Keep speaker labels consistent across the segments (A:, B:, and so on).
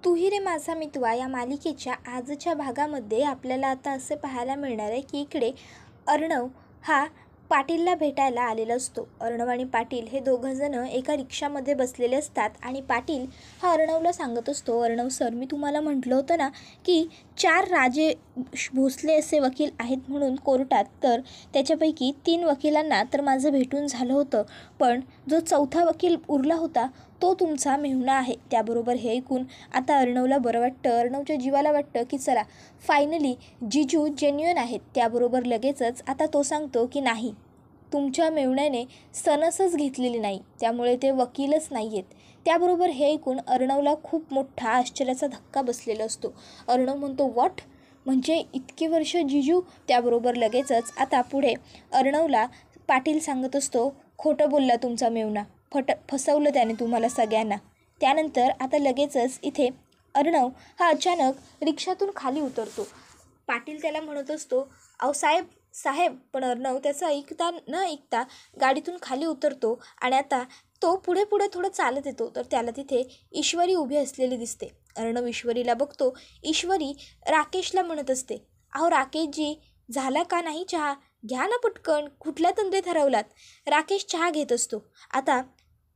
A: तू ही रे माझा मितवा या मालिकेच्या आजच्या भागामध्ये आपल्याला आता असे पाहायला मिळणार आहे की इकडे अर्णव हा पाटीलला भेटायला आलेला असतो. अर्णव आणि पाटील हे दोघंजणं एका रिक्षामध्ये बसलेले असतात आणि पाटील हा अर्णवला सांगत असतो, अर्णव सर, मी तुम्हाला म्हटलं होतं ना की 4 राजे भोसले असे वकील आहेत म्हणून कोर्टात, तर त्याच्यापैकी 3 वकिलांना तर माझं भेटून झालं होतं, पण जो 4था वकील उरला होता तो तुमचा मेहुणा आहे. त्याबरोबर हे ऐकून आता अर्णवला बरं वाटतं. अर्णवच्या जीवाला वाटतं की चला फायनली जिजू जेन्युइन आहेत. त्याबरोबर लगेचच आता तो सांगतो की नाही, तुमच्या मेहुण्याने सनसच घेतलेली नाही, त्यामुळे ते वकीलच नाही आहेत. त्याबरोबर हे ऐकून अर्णवला खूप मोठा आश्चर्याचा धक्का बसलेला असतो. अर्णव म्हणतो, व्हॉट, म्हणजे इतकी वर्ष जिजू? त्याबरोबर लगेचच आता पुढे अर्णवला पाटील सांगत असतो, खोटं बोलला तुमचा मेहुणा, फसवलं त्याने तुम्हाला सगळ्यांना. त्यानंतर आता लगेचच इथे अर्णव हा अचानक रिक्षातून खाली उतरतो. पाटील त्याला म्हणत असतो, अहो साहेब साहेब, पण अर्णव त्याचं न ऐकता गाडीतून खाली उतरतो आणि आता तो पुढे थोडं चालत येतो, तर त्याला तिथे ईश्वरी उभी असलेली दिसते. अर्णव ईश्वरीला बघतो. ईश्वरी राकेशला म्हणत असते, अहो राकेशजी, झाला का नाही चहा? घ्या ना पटकन, कुठल्या तंद्रीत हरवलात? राकेश चहा घेत असतो. आता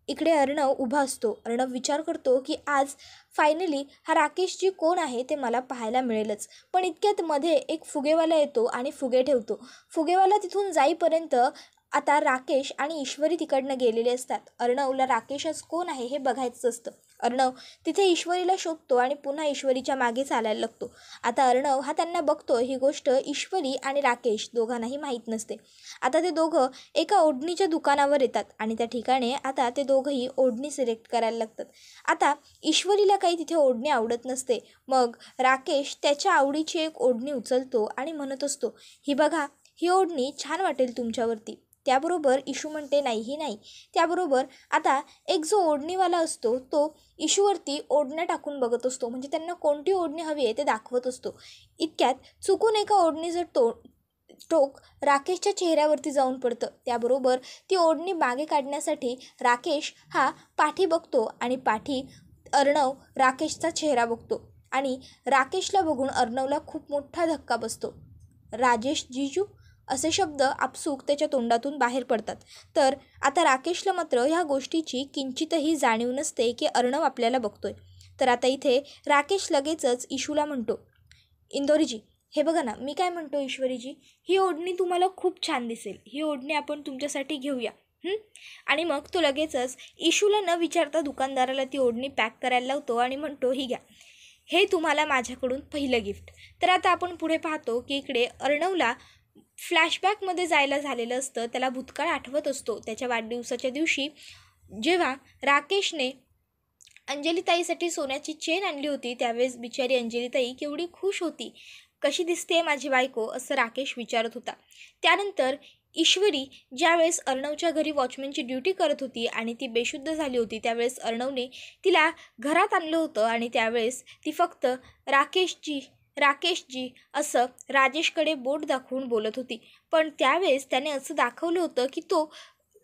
A: इकडे अर्णव उभा असतो. अर्णव विचार करतो की आज फायनली हा राकेशजी कोण आहे ते मला पाहायला मिळेलच. पण इतक्यात मध्ये एक फुगेवाला येतो आणि फुगे ठेवतो. फुगेवाला तिथून जाईपर्यंत आता राकेश आणि ईश्वरी तिकडनं गेलेले असतात. अर्णवला राकेशच कोण आहे हे बघायचं असतं. अर्णव तिथे ईश्वरीला शोधतो आणि पुन्हा ईश्वरीच्या मागे चालायला लागतो. आता अर्णव हा त्यांना बघतो. ही गोष्ट ईश्वरी आणि राकेश दोघांनाही माहीत नसते. आता ते दोघं एका ओढणीच्या दुकानावर येतात आणि त्या ठिकाणी आता ते दोघंही ओढणी सिलेक्ट करायला लागतात. आता ईश्वरीला काही तिथे ओढणी आवडत नसते. मग राकेश त्याच्या आवडीची एक ओढणी उचलतो आणि म्हणत असतो, ही बघा, ही ओढणी छान वाटेल तुमच्यावरती. त्याबरोबर इशू म्हणते, नाही नाही. त्याबरोबर आता एक जो ओढणीवाला असतो तो इशूवरती ओढण्या टाकून बघत असतो, म्हणजे त्यांना कोणती ओढणी हवी आहे ते दाखवत असतो. इतक्यात चुकून एका ओढणीचं टोक राकेशच्या चेहऱ्यावरती जाऊन पडतं. त्याबरोबर ती ओढणी मागे काढण्यासाठी राकेश हा पाठी बघतो आणि पाठी अर्णव राकेशचा चेहरा बघतो आणि राकेशला बघून अर्णवला खूप मोठा धक्का बसतो. राजेश जिजू असे शब्द आपसूक त्याच्या तोंडातून बाहेर पडतात. तर आता राकेशला मात्र ह्या गोष्टीची किंचितही जाणीव नसते की अर्णव आपल्याला बघतोय. तर आता इथे राकेश लगेचच इशूला म्हणतो, इंदोरीजी, हे बघा ना, मी काय म्हणतो ईश्वरीजी, ही ओढणी तुम्हाला खूप छान दिसेल, ही ओढणी आपण तुमच्यासाठी घेऊया. आणि मग तो लगेचच इशूला न विचारता दुकानदाराला ती ओढणी पॅक करायला लावतो आणि म्हणतो, ही घ्या, हे तुम्हाला माझ्याकडून पहिलं गिफ्ट. तर आता आपण पुढे पाहतो की इकडे अर्णवला फ्लॅशबॅकमध्ये जायला झालेलं असतं. त्याला भूतकाळ आठवत असतो. त्याच्या वाढदिवसाच्या दिवशी जेव्हा राकेशने अंजलीताईसाठी सोन्याची चेन आणली होती, त्यावेळेस बिचारी अंजलीताई केवढी खुश होती. कशी दिसते माझी बायको, असं राकेश विचारत होता. त्यानंतर ईश्वरी ज्यावेळेस अर्णवच्या घरी वॉचमॅनची ड्युटी करत होती आणि ती बेशुद्ध झाली होती, त्यावेळेस अर्णवने तिला घरात आणलं होतं आणि त्यावेळेस ती फक्त राकेशजी असं राजेशकडे बोट दाखवून बोलत होती. पण त्यावेळेस त्याने असं दाखवलं होतं की तो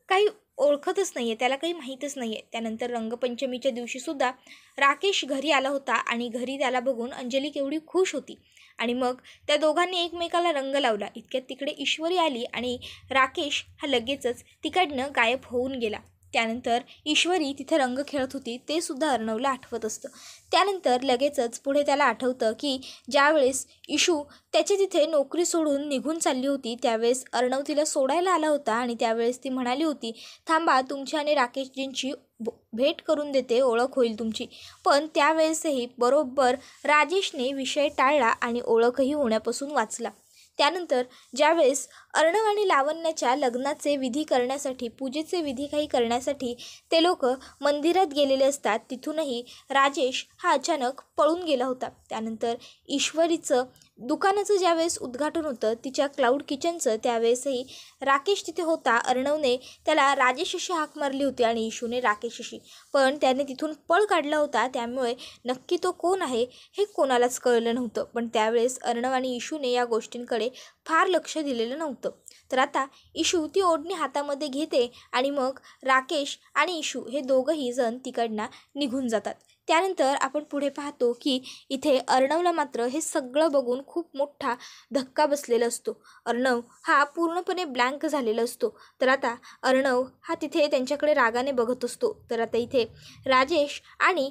A: काही ओळखतच नाही आहे, त्याला काही माहीतच नाही आहे. त्यानंतर रंगपंचमीच्या दिवशीसुद्धा राकेश घरी आला होता आणि घरी त्याला बघून अंजली केवढी खुश होती आणि मग त्या दोघांनी एकमेकाला रंग लावला. इतक्यात तिकडे ईश्वरी आली आणि राकेश हा लगेचच तिकडनं गायब होऊन गेला. त्यानंतर ईश्वरी तिथे रंग खेळत होती, ते सुद्धा अर्णवला आठवत असतं. त्यानंतर लगेचच पुढे त्याला आठवतं की ज्यावेळेस इशू त्याची तिथे नोकरी सोडून निघून चालली होती, त्यावेळेस अर्णव तिला सोडायला आला होता आणि त्यावेळेस ती म्हणाली होती, थांबा, तुमची आणि राकेशजींची भेट करून देते, ओळख होईल तुमची. पण त्यावेळेसही बरोबर राजेशने विषय टाळला आणि ओळखही होण्यापासून वाचला. त्यानंतर ज्यावेळेस अर्णव आणि लावण्याच्या लग्नाचे विधी करण्यासाठी, पूजेचे विधी काही करण्यासाठी ते लोक मंदिरात गेलेले असतात, तिथूनही राजेश हा अचानक पळून गेला होता. त्यानंतर ईश्वरीचं दुकानाचं ज्यावेळेस उद्घाटन होतं, तिच्या क्लाउड किचनचं, त्यावेळेसही राकेश तिथे होता. अर्णवने त्याला राजेश अशी हाक मारली होती आणि इशूने राकेश अशी, पण त्याने तिथून पळ काढला होता. त्यामुळे नक्की तो कोण आहे हे कोणालाच कळलं नव्हतं. पण त्यावेळेस अर्णव आणि इशूने या गोष्टींकडे फार लक्ष दिलेलं नव्हतं. तर आता इशू ती ओढणी हातामध्ये घेते आणि मग राकेश आणि इशू हे दोघंही जण तिकडनं निघून जातात. त्यानंतर आपण पुढे पाहतो की इथे अर्णवला मात्र हे सगळं बघून खूप मोठा धक्का बसलेला असतो. अर्णव हा पूर्णपणे ब्लँक झालेला असतो. तर आता अर्णव हा तिथे त्यांच्याकडे रागाने बघत असतो. तर आता इथे राजेश आणि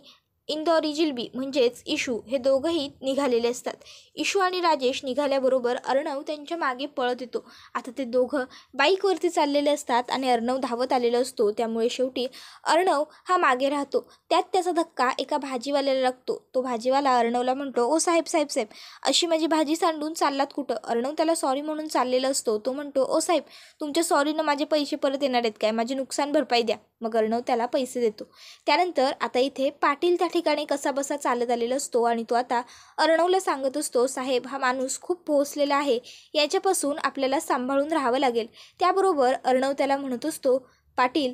A: इंदौरी जिलबी म्हणजेच इशू हे दोघंही निघालेले असतात. इशू आणि राजेश निघाल्याबरोबर अर्णव त्यांच्या मागे पळत येतो. आता ते दोघं बाईकवरती चाललेले असतात आणि अर्णव धावत आलेला असतो. त्यामुळे शेवटी अर्णव हा मागे राहतो. त्यात त्याचा धक्का एका भाजीवाल्याला लागतो. तो भाजीवाला अर्णवला म्हणतो, ओ साहेब साहेब साहेब, अशी माझी भाजी सांडून चाललात कुठं? अर्णव त्याला सॉरी म्हणून चाललेला असतो. तो म्हणतो, ओ साहेब, तुमच्या सॉरीनं माझे पैसे परत येणार आहेत काय? माझी नुकसान भरपाई द्या. मग अर्णव त्याला पैसे देतो. त्यानंतर आता इथे पाटील त्या ठिकाणी कसाबसा चालत आलेला असतो आणि तो आता अर्णवला सांगत असतो, साहेब, हा माणूस खूप पोहोचलेला आहे, याच्यापासून आपल्याला सांभाळून राहावं लागेल. त्याबरोबर अर्णव त्याला म्हणत असतो, पाटील,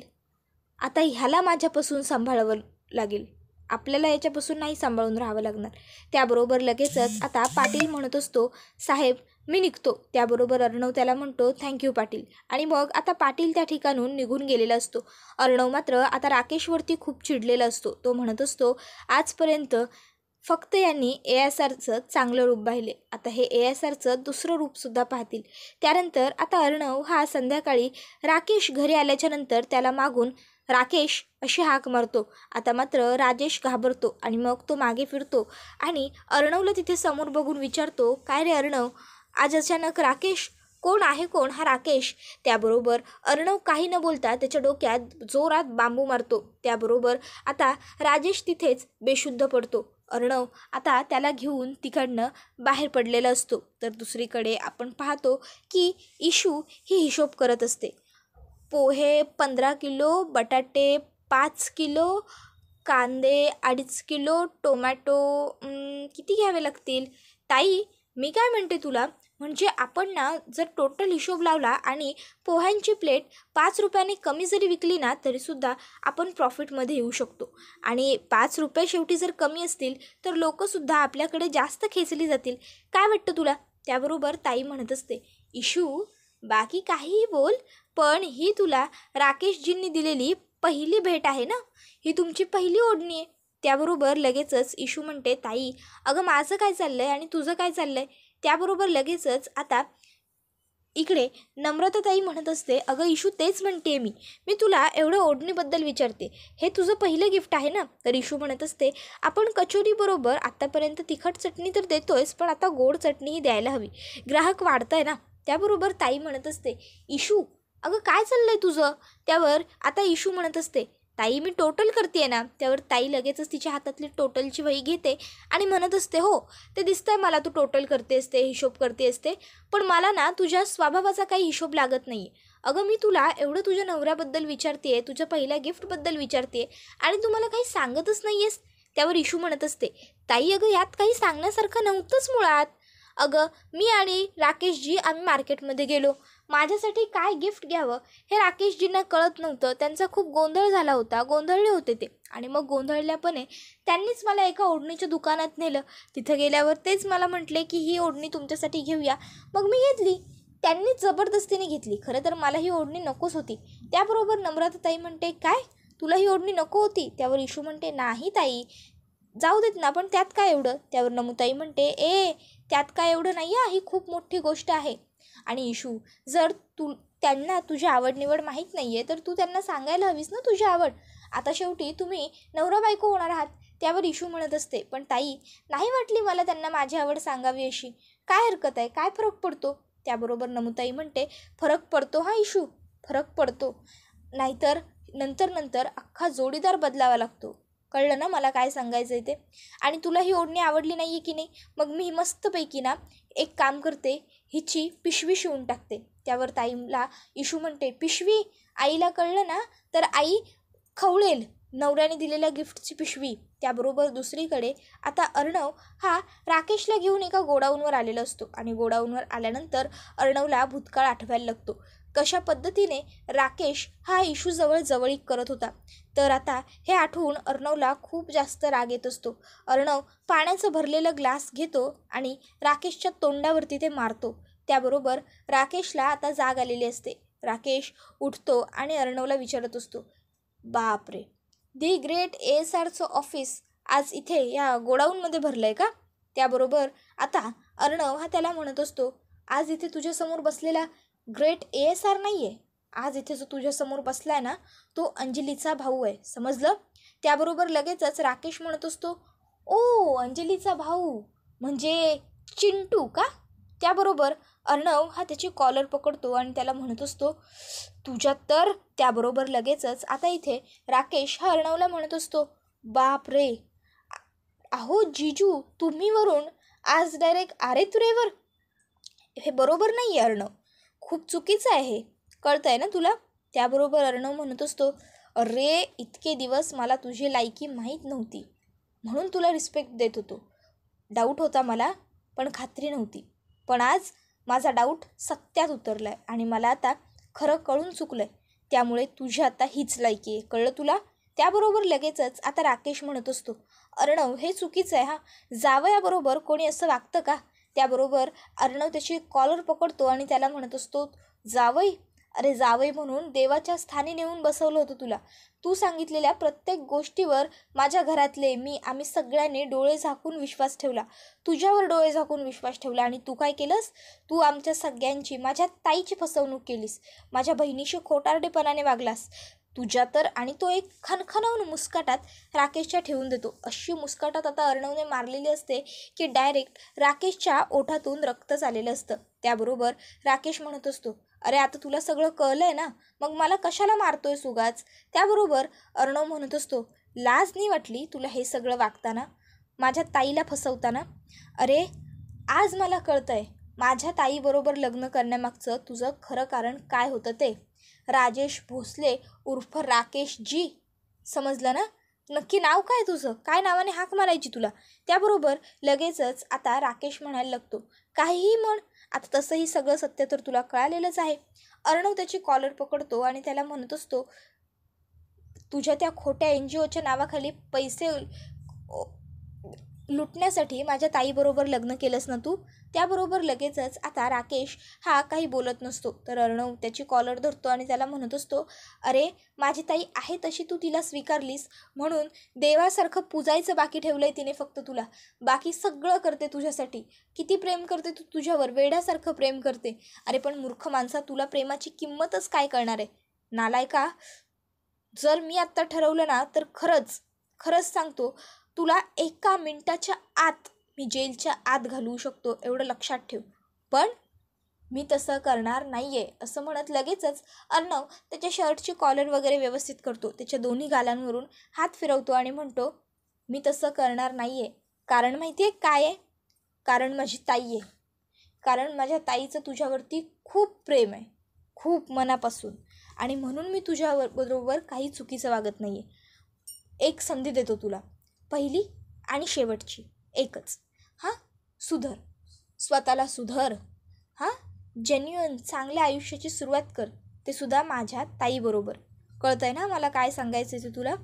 A: आता ह्याला माझ्यापासून सांभाळावं लागेल, आपल्याला याच्यापासून नाही सांभाळून राहावं लागणार. त्याबरोबर लगेचच आता पाटील म्हणत असतो, साहेब, मी निघतो. त्याबरोबर अर्णव त्याला म्हणतो, थँक्यू पाटील. आणि मग आता पाटील त्या ठिकाणून निघून गेलेला असतो. अर्णव मात्र आता राकेशवरती खूप चिडलेला असतो. तो म्हणत असतो, आजपर्यंत फक्त यांनी ASRचं चांगलं रूप पाहिले, आता हे ASRचं दुसरं रूपसुद्धा पाहतील. त्यानंतर आता अर्णव हा संध्याकाळी राकेश घरी आल्याच्या नंतर त्याला मागून राकेश अशी हाक मारतो. आता मात्र राजेश घाबरतो आणि मग तो मागे फिरतो आणि अर्णवला तिथे समोर बघून विचारतो, काय रे अर्णव, आज अचानक राकेश? कोण आहे कोण हा राकेश? त्याबरोबर अर्णव काही न बोलता त्याच्या डोक्यात जोरात बांबू मारतो. त्याबरोबर आता राजेश तिथेच बेशुद्ध पडतो. अर्णव आता त्याला घेऊन तिकडनं बाहेर पडलेला असतो. तर दुसरीकडे आपण पाहतो की इशू ही हिशोब करत असते. पोहे 15 किलो, बटाटे 5 किलो, कांदे 2.5 किलो, टोमॅटो किती घ्यावे लागतील? ताई, मी काय म्हणते तुला, म्हणजे आपण ना जर टोटल हिशोब लावला आणि पोह्यांची प्लेट 5 रुपयाने कमी जरी विकली ना तरीसुद्धा आपण प्रॉफिटमध्ये येऊ शकतो. आणि 5 रुपये शेवटी जर कमी असतील तर लोकंसुद्धा आपल्याकडे जास्त खेचली जातील. काय वाटतं तुला? त्याबरोबर ताई म्हणत असते, इशू, बाकी काहीही बोल, पण ही तुला राकेशजींनी दिलेली पहिली भेट आहे ना, ही तुमची पहिली ओढणी आहे. त्याबरोबर लगेचच इशू म्हणते, ताई, अगं माझं काय चाललं आहे आणि तुझं काय चाललं आहे? त्याबरोबर लगेचच आता इकडे नम्रताताई म्हणत असते, अगं इशू, तेच म्हणते मी तुला एवढं ओढणीबद्दल विचारते, हे तुझं पहिलं गिफ्ट आहे ना? तर इशू म्हणत असते, आपण कचोरीबरोबर आत्तापर्यंत तिखट चटणी तर देतोयच, पण आता गोड चटणीही द्यायला हवी, ग्राहक वाढत आहे ना. त्याबरोबर ताई म्हणत असते, इशू, अगं काय चाललं आहे तुझं? त्यावर आता इशू म्हणत असते, ताई, मी टोटल करते ना. त्यावर ताई लगेचच तिच्या हातातली टोटलची वही घेते आणि म्हणत असते, हो, ते दिसतंय मला, तू टोटल करते असते, हिशोब करते असते, पण मला ना तुझ्या स्वभावाचा काही हिशोब लागत नाही. अगं, मी तुला एवढं तुझ्या नवऱ्याबद्दल विचारते, तुझ्या पहिल्या गिफ्टबद्दल विचारते आणि तू मला काही सांगतच नाही आहेस. त्यावर इशू म्हणत असते, ताई, अगं यात काही सांगण्यासारखं नव्हतंच मुळात. अगं, मी आणि राकेशजी आम्ही मार्केटमध्ये गेलो, माझ्यासाठी काय गिफ्ट घ्यावं हे राकेशजींना कळत नव्हतं. त्यांचा खूप गोंधळ झाला होता, गोंधळले होते ते. आणि मग गोंधळल्यापणे त्यांनीच मला एका ओढणीच्या दुकानात नेलं. तिथं गेल्यावर तेच मला म्हटले की ही ओढणी तुमच्यासाठी घेऊया. मग मी घेतली, त्यांनीच जबरदस्तीने घेतली. खरं तर मला ही ओढणी नकोच होती. त्याबरोबर नम्रताताई म्हणते, काय, तुला ही ओढणी नको होती? त्यावर इशू म्हणते, नाही ताई, जाऊ देत ना, पण त्यात काय एवढं? त्यावर नमुताई म्हणते, त्यात काय एवढं नाही आहे, ही खूप मोठी गोष्ट आहे. आणि इशू, जर त्यांना तुझी आवड निवड माहीत नाही आहे तर तू त्यांना सांगायला हवीस ना तुझी आवड. आता शेवटी तुम्ही नवरा बायको होणार आहात. त्यावर इशू म्हणत असते, पण ताई, नाही वाटली मला त्यांना माझी आवड सांगावी अशी. काय हरकत आहे, काय फरक पडतो? त्याबरोबर नमुताई म्हणते, फरक पडतो हा इशू, फरक पडतो, नाहीतर नंतर अख्खा जोडीदार बदलावा लागतो. कळलं ना मला काय सांगायचं आहे ते? आणि तुला ही ओढणी आवडली नाही आहे की नाही? मग मी मस्तपैकी ना एक काम करते, हिची पिशवी शिवून टाकते. त्यावर ताईला इशू म्हणते, पिशवी? आईला कळलं ना तर आई खवळेल नवऱ्याने दिलेल्या गिफ्टची पिशवी. त्याबरोबर दुसरीकडे आता अर्णव हा राकेशला घेऊन एका गोडाऊनवर आलेला असतो आणि गोडाऊनवर आल्यानंतर अर्णवला भूतकाळ आठवायला लागतो. कशा पद्धतीने राकेश हा इशूजवळ जवळीक करत होता. तर आता हे आठवून अर्णवला खूप जास्त राग येत असतो. अर्णव पाण्याचं भरलेलं ग्लास घेतो आणि राकेशच्या तोंडावरती ते मारतो. त्याबरोबर राकेशला आता जाग आलेली असते. राकेश उठतो आणि अर्णवला विचारत असतो, बापरे, दी ग्रेट ASRचं ऑफिस आज इथे या गोडाऊनमध्ये भरलं आहे का? त्याबरोबर आता अर्णव हा त्याला म्हणत असतो, आज इथे तुझ्यासमोर बसलेला ग्रेट ASR नाही आहे. आज इथे जो तुझ्यासमोर बसला आहे ना, तो अंजलीचा भाऊ आहे, समजलं? त्याबरोबर लगेचच राकेश म्हणत असतो, ओ अंजलीचा भाऊ म्हणजे चिंटू का? त्याबरोबर अर्णव हा त्याची कॉलर पकडतो आणि त्याला म्हणत असतो, तुझ्यात तर. त्याबरोबर लगेचच आता इथे राकेश हा अर्णवला म्हणत असतो, बाप रे, अहो जीजू तुम्ही वरून आज डायरेक्ट अरे तुरेवर. हे बरोबर नाही आहे अर्णव, खूप चुकीचं आहे हे, कळतं आहे ना तुला? त्याबरोबर अर्णव म्हणत असतो, अरे इतके दिवस मला तुझी लायकी माहीत नव्हती म्हणून तुला रिस्पेक्ट देत होतो. डाऊट होता मला पण खात्री नव्हती. पण आज माझा डाऊट सत्यात उतरला आहे आणि मला आता खरं कळून चुकलं आहे. त्यामुळे तुझी आता हीच लायकी आहे, कळलं तुला? त्याबरोबर लगेचच आता राकेश म्हणत असतो, अर्णव हे चुकीचं आहे हा, जावयाबरोबर कोणी असं वागतं का? त्याबरोबर अर्णव त्याची कॉलर पकडतो आणि त्याला म्हणत असतो, जावई? अरे जावई म्हणून देवाच्या स्थानी नेऊन बसवलं होतं तुला. तू सांगितलेल्या प्रत्येक गोष्टीवर माझ्या घरातले आम्ही सगळ्यांनी डोळे झाकून विश्वास ठेवला, तुझ्यावर डोळे झाकून विश्वास ठेवला. आणि तू काय केलंस? तू आमच्या सगळ्यांची, माझ्या ताईची फसवणूक केलीस, माझ्या बहिणीशी खोटारडेपणाने वागलास तुझ्या तर. आणि तो एक खणखणावून मुस्काटात राकेशच्या ठेवून देतो. अशी मुस्काटात आता अर्णवने मारलेली असते की डायरेक्ट राकेशच्या ओठातून रक्त झालेलं असतं. त्याबरोबर राकेश म्हणत असतो, अरे आता तुला सगळं कळलं आहे ना, मग मला कशाला मारतोय सुगाच? त्याबरोबर अर्णव म्हणत असतो, लाज नाही वाटली तुला हे सगळं वागताना, माझ्या ताईला फसवताना? अरे आज मला कळतं आहे माझ्या ताईबरोबर लग्न करण्यामागचं तुझं खरं कारण काय होतं ते. राजेश भोसले उर्फ राकेश जी, समजलं ना? नक्की नाव काय तुझं? काय नावाने हाक मारायची तुला? त्याबरोबर लगेचच आता राकेश म्हणायला लागतो, काहीही म्हण, आता तसंही सगळं सत्य तर तुला कळालेलंच आहे. अर्णव त्याची कॉलर पकडतो आणि त्याला म्हणत असतो, तुझ्या त्या खोट्या NGOच्या नावाखाली पैसे लुटण्यासाठी माझ्या ताईबरोबर लग्न केलंस ना तू? त्याबरोबर लगेचच आता राकेश हा काही बोलत नसतो, तर अर्णव त्याची कॉलर धरतो आणि त्याला म्हणत असतो, अरे माझी ताई आहे तशी तू तिला स्वीकारलीस म्हणून देवासारखं पूजायचं बाकी ठेवलं आहे तिने फक्त तुला. बाकी सगळं करते तुझ्यासाठी. किती प्रेम करते तू तुझ्यावर, वेड्यासारखं प्रेम करते. अरे पण मूर्ख माणसा, तुला प्रेमाची किंमतच काय कळणार आहे नालायका? जर मी आत्ता ठरवलं ना तर खरंच सांगतो तुला, एका मिनिटाच्या आत मी जेलच्या आत घालवू शकतो, एवढं लक्षात ठेव. पण मी तसं करणार नाही आहे, असं म्हणत लगेचच अर्णव त्याच्या शर्टची कॉलर वगैरे व्यवस्थित करतो, त्याच्या दोन्ही गालांवरून हात फिरवतो आणि म्हणतो, मी तसं करणार नाही आहे. कारण माहिती आहे काय आहे? कारण माझी ताई आहे. कारण माझ्या ताईचं तुझ्यावरती खूप प्रेम आहे, खूप मनापासून. आणि म्हणून मी तुझ्याबरोबर काही चुकीचं वागत नाही आहे. एक संधी देतो तुला, पहिली आणि शेवटची, एकच. हां, सुधर, स्वतःला सुधर. हां, जेन्युइन चांगल्या आयुष्याची सुरुवात कर, ते सुद्धा माझ्या ताईबरोबर. कळतं आहे ना मला काय सांगायचं आहे ते तुला?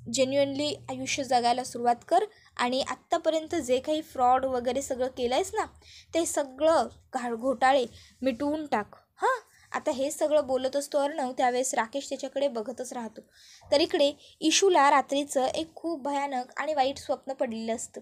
A: जेन्युइनली आयुष्य जगायला सुरुवात कर आणि आत्तापर्यंत जे काही फ्रॉड वगैरे सगळं केलं आहेस ना, ते सगळं घोटाळे मिटवून टाक. हां, आता हे सगळं बोलत असतो अर्णव, त्यावेळेस राकेश त्याच्याकडे बघतच राहतो. तर इकडे इशूला रात्रीचं एक खूप भयानक आणि वाईट स्वप्न पडलेलं असतं.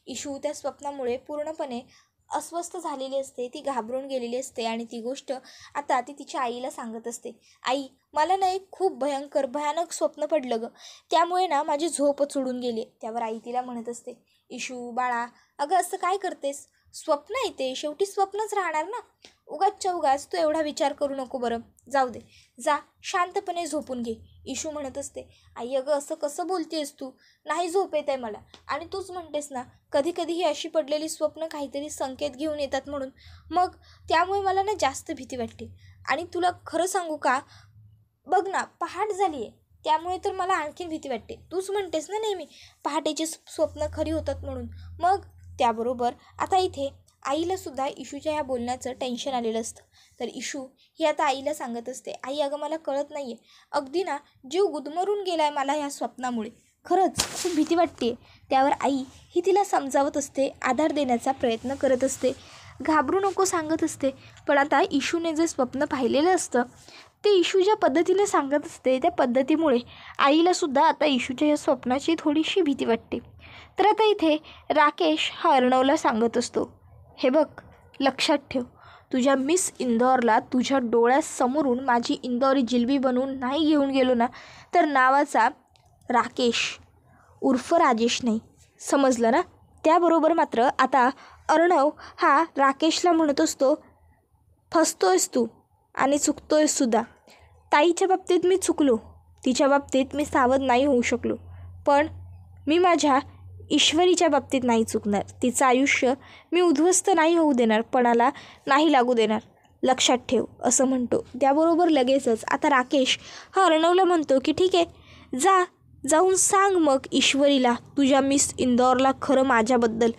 A: इशू त्या स्वप्नामुळे पूर्णपणे अस्वस्थ झालेली असते, ती घाबरून गेलेली असते आणि ती गोष्ट आता ती तिच्या आईला सांगत असते, आई मला ना एक खूप भयानक स्वप्न पडलं गं, त्यामुळे ना माझी झोपच उडून गेली. त्यावर आई तिला म्हणत असते, इशू बाळा, अगं असं काय करतेस? स्वप्न आहे ते, शेवटी स्वप्नच राहणार ना, उगाच तू एवढा विचार करू नको बरं, जाऊ दे, जा शांतपणे झोपून घे. इशू म्हणत असते, आई अगं असं कसं बोलतेस तू, नाही झोप येत आहे मला. आणि तूच म्हणतेस ना कधी कधी ही अशी पडलेली स्वप्न काहीतरी संकेत घेऊन येतात म्हणून, मग त्यामुळे मला ना जास्त भीती वाटते. आणि तुला खरं सांगू का, बघ ना पहाट झाली आहे, त्यामुळे तर मला आणखीन भीती वाटते. तूच म्हणतेस ना नेहमी पहाटेची स्वप्न खरी होतात म्हणून. मग त्याबरोबर आता इथे आईलासुद्धा इशूच्या ह्या बोलण्याचं टेन्शन आलेलं असतं. तर इशू ही आता आईला सांगत असते, आई अगं मला कळत नाही आहे, अगदी ना जीव गुदमरून गेला आहे मला ह्या स्वप्नामुळे, खरंच खूप भीती वाटते. त्यावर आई ही तिला समजावत असते, आधार देण्याचा प्रयत्न करत असते, घाबरू नको सांगत असते. पण आता इशूने जे स्वप्न पाहिलेलं असतं ते इशू ज्या पद्धतीने सांगत असते त्या पद्धतीमुळे आईलासुद्धा आता इशूच्या या स्वप्नाची थोडीशी भीती वाटते. तर आता इथे राकेश हा अर्णवला सांगत असतो, हे बघ, लक्षात ठेव, तुझ्या मिस इंदौरला तुझ्या डोळ्यासमोरून माझी इंदौरी जिलबी बनवून नाही घेऊन गेलो ना, तर नावाचा राकेश उर्फ राजेश नाही, समजलं ना. त्याबरोबर मात्र आता अर्णव हा राकेशला म्हणत असतो, फसतोयस तू आणि चुकतोयस सुद्धा. ताईच्या बाबतीत मी चुकलो, तिच्या बाबतीत मी सावध नाही होऊ शकलो, पण मी माझ्या ईश्वरीच्या बाबतीत नाही चुकणार. तिचं आयुष्य मी उद्ध्वस्त नाही होऊ देणार, पणाला नाही लागू देणार, लक्षात ठेव, असं म्हणतो. त्याबरोबर लगेचच आता राकेश हा अर्णवला म्हणतो की ठीक आहे, जाऊन सांग मग ईश्वरीला तुझ्या मिस इंदौरला खरं माझ्याबद्दल,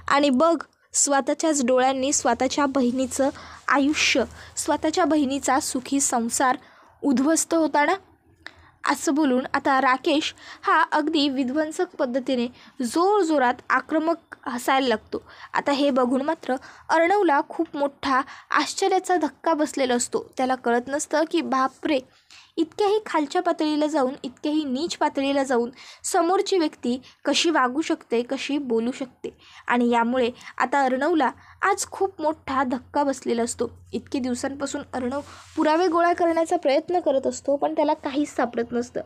A: आणि बघ स्वतःच्याच डोळ्यांनी स्वतःच्या बहिणीचं आयुष्य, स्वतःच्या बहिणीचा सुखी संसार उद्ध्वस्त होताना. असं बोलून आता राकेश हा अगदी विध्वंसक पद्धतीने जोरजोरात आक्रमक हसायला लागतो. आता हे बघून मात्र अर्णवला खूप मोठा आश्चर्याचा धक्का बसलेला असतो. त्याला कळत नसतं की बापरे, इतक्याही खालच्या पातळीला जाऊन, इतक्याही नीच पातळीला जाऊन समोरची व्यक्ती कशी वागू शकते, कशी बोलू शकते. आणि यामुळे आता अर्णवला आज खूप मोठा धक्का बसलेला असतो. इतके दिवसांपासून अर्णव पुरावे गोळा करण्याचा प्रयत्न करत असतो, पण त्याला काहीच सापडत नसतं.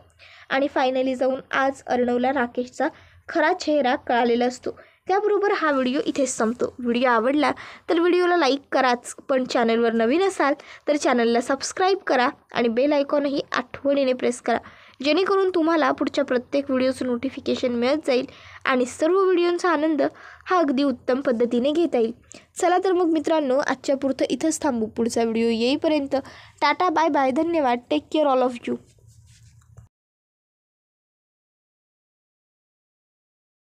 A: आणि फायनली जाऊन आज अर्णवला राकेशचा खरा चेहरा कळालेला असतो. त्याबरोबर हा व्हिडिओ इथेच संपतो. व्हिडिओ आवडला तर व्हिडिओला लाईक कराच, पण चॅनलवर नवीन असाल तर चॅनलला सबस्क्राईब करा आणि बेल आयकॉनही आठवणीने प्रेस करा, जेणेकरून तुम्हाला पुढच्या प्रत्येक व्हिडिओचं नोटिफिकेशन मिळत जाईल आणि सर्व व्हिडिओंचा आनंद हा अगदी उत्तम पद्धतीने घेता येईल. चला तर मग मित्रांनो, आजच्या पुरतं इथंच थांबू. पुढचा व्हिडिओ येईपर्यंत टाटा, बाय बाय, धन्यवाद, take care all of you.